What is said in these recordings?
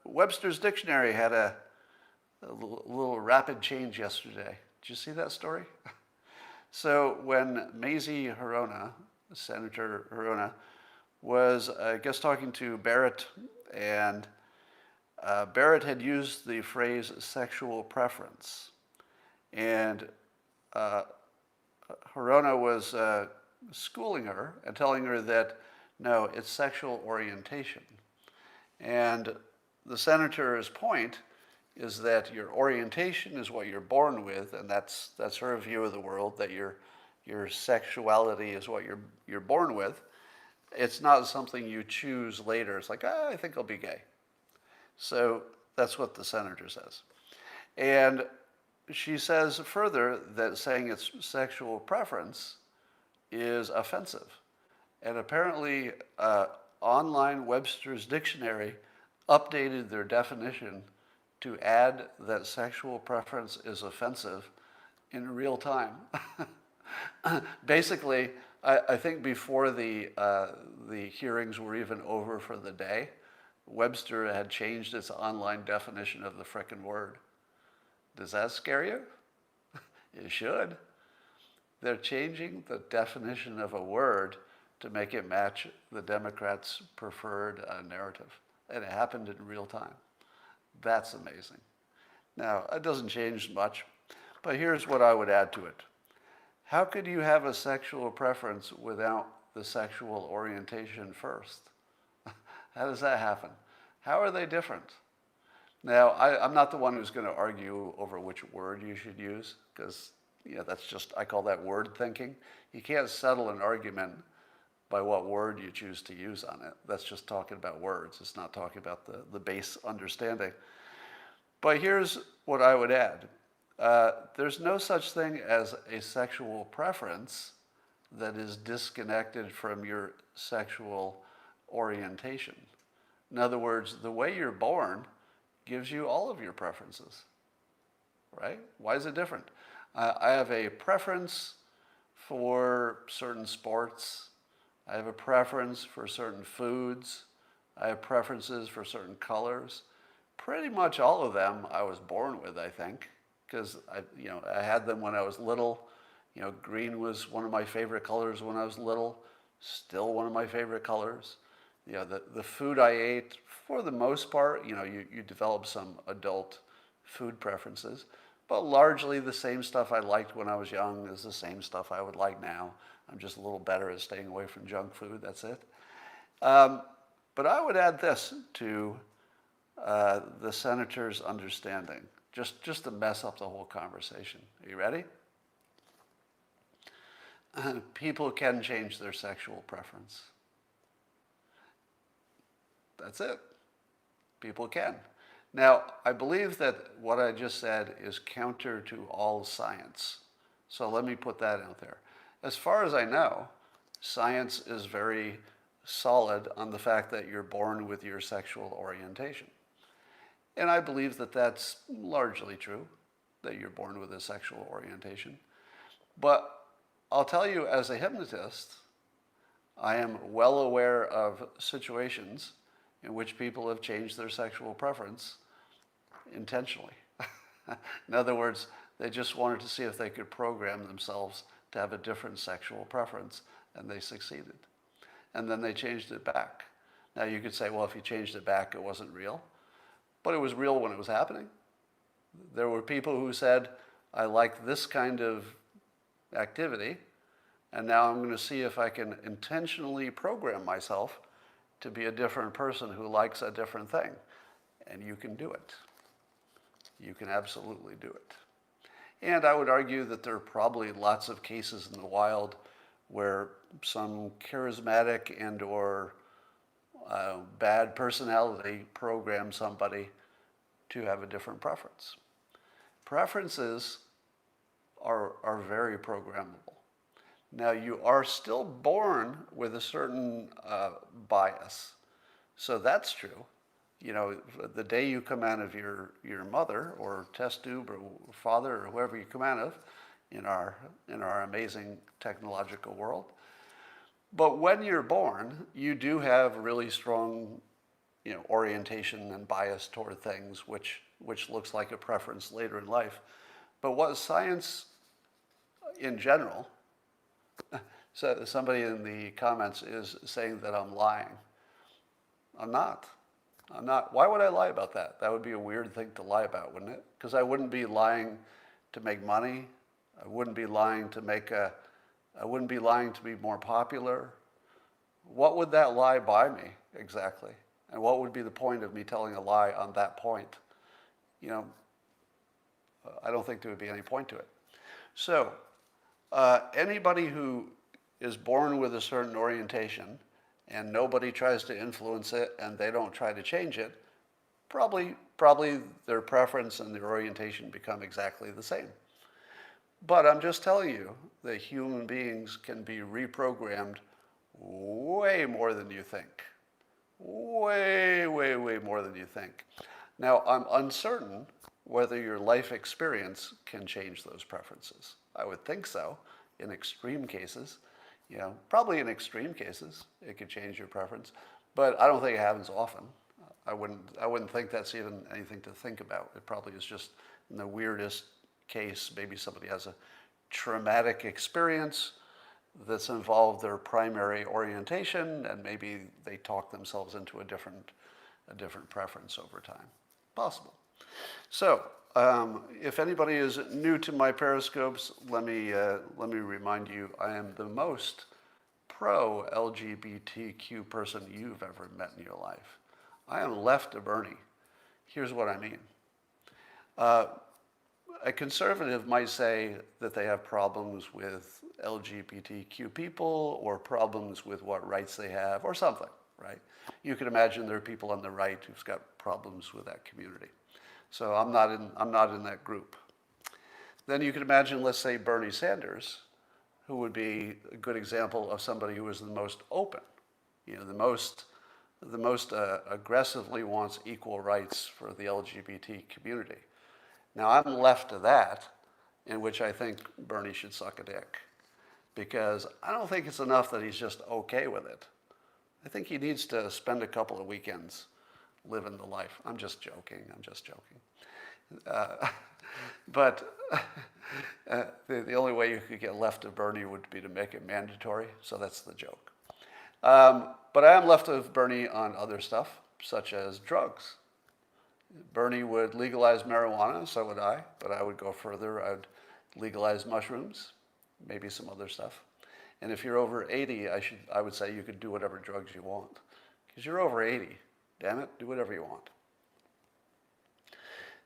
Webster's Dictionary had a little rapid change yesterday. Did you see that story? So when Mazie Hirono, Senator Hirono, was, I guess, talking to Barrett, and Barrett had used the phrase sexual preference. And Hirono was schooling her and telling her that, no, it's sexual orientation. And the senator's point is that your orientation is what you're born with, and that's her view of the world, that your sexuality is what you're born with. It's not something you choose later. It's like, I think I'll be gay. So that's what the senator says. And she says further that saying it's sexual preference is offensive. And apparently, online Webster's Dictionary updated their definition to add that sexual preference is offensive in real time. Basically, I think before the hearings were even over for the day, Webster had changed its online definition of the frickin' word. Does that scare you? It should. They're changing the definition of a word to make it match the Democrats' preferred narrative. And it happened in real time. That's amazing. Now, it doesn't change much, but here's what I would add to it. How could you have a sexual preference without the sexual orientation first? How does that happen? How are they different? Now, I'm not the one who's going to argue over which word you should use, because that's just, I call that word thinking. You can't settle an argument by what word you choose to use on it. That's just talking about words. It's not talking about the base understanding. But here's what I would add. There's no such thing as a sexual preference that is disconnected from your sexual orientation. In other words, the way you're born gives you all of your preferences, right? Why is it different? I have a preference for certain sports. I have a preference for certain foods. I have preferences for certain colors. Pretty much all of them I was born with, I think, because I had them when I was little. Green was one of my favorite colors when I was little, still one of my favorite colors. The food I ate, for the most part, you develop some adult food preferences, but largely the same stuff I liked when I was young is the same stuff I would like now. I'm just a little better at staying away from junk food, that's it. But I would add this to the senator's understanding, just to mess up the whole conversation. Are you ready? People can change their sexual preference. That's it. People can. Now, I believe that what I just said is counter to all science. So let me put that out there. As far as I know, science is very solid on the fact that you're born with your sexual orientation. And I believe that that's largely true, that you're born with a sexual orientation. But I'll tell you, as a hypnotist, I am well aware of situations in which people have changed their sexual preference intentionally. In other words, they just wanted to see if they could program themselves to have a different sexual preference, and they succeeded. And then they changed it back. Now you could say, well, if you changed it back, it wasn't real. But it was real when it was happening. There were people who said, I like this kind of activity, and now I'm going to see if I can intentionally program myself to be a different person who likes a different thing. And you can do it. You can absolutely do it. And I would argue that there are probably lots of cases in the wild where some charismatic and or bad personality programs somebody to have a different preference. Preferences are very programmable. Now, you are still born with a certain bias. So that's true. The day you come out of your mother or test tube or father or whoever you come out of in our amazing technological world. But when you're born, you do have really strong orientation and bias toward things, which looks like a preference later in life. But what science in general, so somebody in the comments is saying that I'm lying. I'm not. I'm not. Why would I lie about that? That would be a weird thing to lie about, wouldn't it? Because I wouldn't be lying to make money. I wouldn't be lying to I wouldn't be lying to be more popular. What would that lie buy me exactly? And what would be the point of me telling a lie on that point? I don't think there would be any point to it. So anybody who is born with a certain orientation and nobody tries to influence it and they don't try to change it, probably their preference and their orientation become exactly the same. But I'm just telling you that human beings can be reprogrammed way more than you think. Way, way, way more than you think. Now, I'm uncertain whether your life experience can change those preferences. I would think so, in extreme cases. Probably in extreme cases, it could change your preference, but I don't think it happens often. I wouldn't think that's even anything to think about. It probably is just in the weirdest case, maybe somebody has a traumatic experience that's involved their primary orientation, and maybe they talk themselves into a different preference over time. Possible. So, if anybody is new to my periscopes, let me remind you, I am the most pro-LGBTQ person you've ever met in your life. I am left of Bernie. Here's what I mean. A conservative might say that they have problems with LGBTQ people or problems with what rights they have or something, right? You can imagine there are people on the right who've got problems with that community. So I'm not in that group. Then you can imagine, let's say, Bernie Sanders, who would be a good example of somebody who is the most open, the most aggressively wants equal rights for the LGBT community. Now, I'm left of that, in which I think Bernie should suck a dick, because I don't think it's enough that he's just okay with it. I think he needs to spend a couple of weekends living the life. I'm just joking. But the only way you could get left of Bernie would be to make it mandatory, so that's the joke. But I am left of Bernie on other stuff, such as drugs. Bernie would legalize marijuana, so would I, but I would go further. I would legalize mushrooms, maybe some other stuff. And if you're over 80, I would say you could do whatever drugs you want. Because you're over 80, damn it, do whatever you want.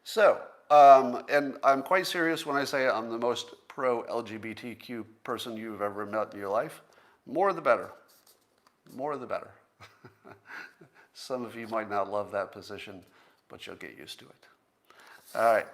So, and I'm quite serious when I say I'm the most pro-LGBTQ person you've ever met in your life. More the better. More the better. Some of you might not love that position, but you'll get used to it. All right.